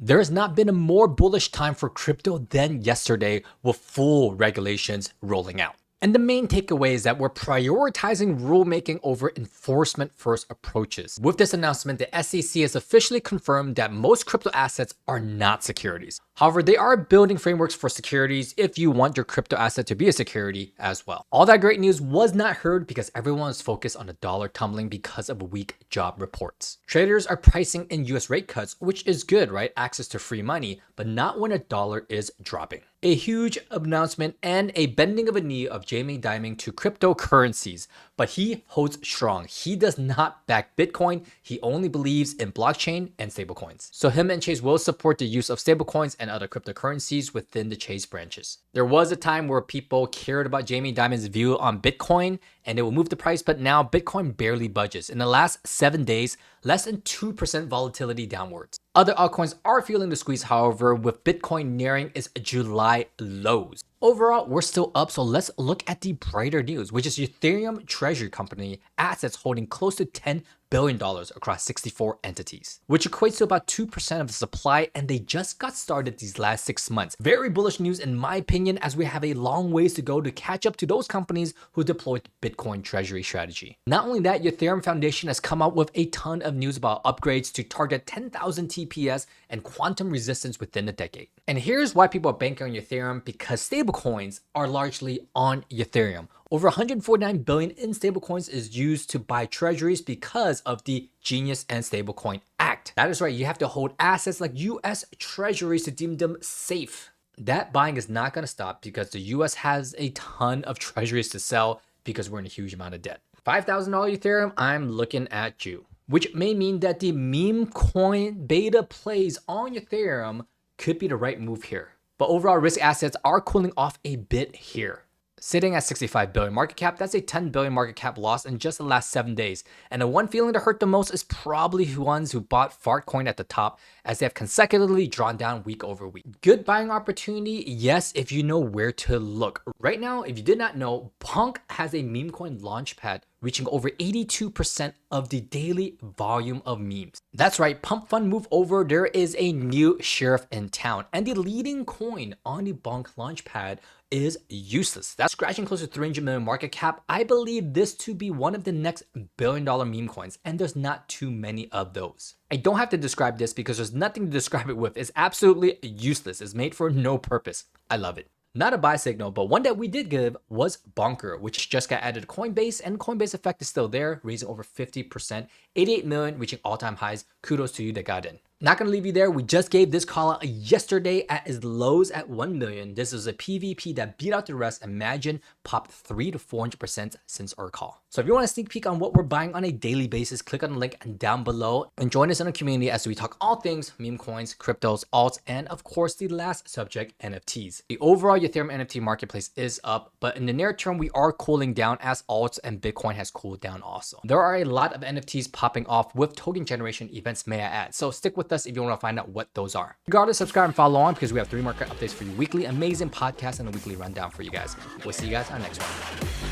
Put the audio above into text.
There has not been a more bullish time for crypto than yesterday with full regulations rolling out. And the main takeaway is that we're prioritizing rulemaking over enforcement first approaches. With this announcement, the SEC has officially confirmed that most crypto assets are not securities. However, they are building frameworks for securities if you want your crypto asset to be a security as well. All that great news was not heard because everyone is focused on the dollar tumbling because of weak job reports. Traders are pricing in US rate cuts, which is good, right? Access to free money, but not when a dollar is dropping. A huge announcement and a bending of a knee of Jamie Dimon to cryptocurrencies, but he holds strong. He does not back Bitcoin. He only believes in blockchain and stablecoins. So him and Chase will support the use of stablecoins and other cryptocurrencies within the Chase branches. There was a time where people cared about Jamie Dimon's view on Bitcoin and it will move the price, but now Bitcoin barely budges. In the last 7 days, less than 2% volatility downwards. Other altcoins are feeling the squeeze, however, with Bitcoin nearing its July lows. Overall, we're still up, so let's look at the brighter news, which is Ethereum Treasury Company assets holding close to $10 billion across 64 entities, which equates to about 2% of the supply, and they just got started these last 6 months. Very bullish news in my opinion, as we have a long ways to go to catch up to those companies who deployed Bitcoin Treasury strategy. Not only that, Ethereum Foundation has come out with a ton of news about upgrades to target 10,000 TPS and quantum resistance within a decade. And here's why people are banking on Ethereum, because stablecoins are largely on Ethereum. Over 149 billion in stablecoins is used to buy treasuries because of the Genius and Stablecoin Act. That is right, you have to hold assets like US treasuries to deem them safe. That buying is not going to stop because the US has a ton of treasuries to sell because we're in a huge amount of debt. $5,000 Ethereum, I'm looking at you. Which may mean that the meme coin beta plays on Ethereum could be the right move here. But overall risk assets are cooling off a bit here. Sitting at 65 billion market cap, that's a 10 billion market cap loss in just the last 7 days. And the one feeling to hurt the most is probably ones who bought Fartcoin at the top, as they have consecutively drawn down week over week. Good buying opportunity, yes, if you know where to look. Right now, if you did not know, Punk has a meme coin launchpad reaching over 82% of the daily volume of memes. That's right, Pump Fund move over, there is a new sheriff in town, and the leading coin on the Bonk launchpad is useless. That's scratching close to 300 million market cap. I believe this to be one of the next billion-dollar meme coins, and there's not too many of those. I don't have to describe this because there's nothing to describe it with. It's absolutely useless. It's made for no purpose. I love it. Not a buy signal, but one that we did give was Bonker, which just got added to Coinbase, and Coinbase effect is still there, raising over 50%, 88 million, reaching all-time highs. Kudos to you that got in. Not gonna leave you there. We just gave this call out yesterday at its lows at 1 million. This is a PVP that beat out the rest. Imagine popped 300 to 400% since our call. So if you want a sneak peek on what we're buying on a daily basis, click on the link down below and join us in the community as we talk all things meme coins, cryptos, alts, and of course the last subject, NFTs. The overall Ethereum NFT marketplace is up, but in the near term we are cooling down as alts and Bitcoin has cooled down also. There are a lot of NFTs popping off with token generation events, may I add. So stick with us if you want to find out what those are. Regardless, subscribe and follow on because we have 3 market updates for you weekly, amazing podcasts, and a weekly rundown for you guys. We'll see you guys on the next one.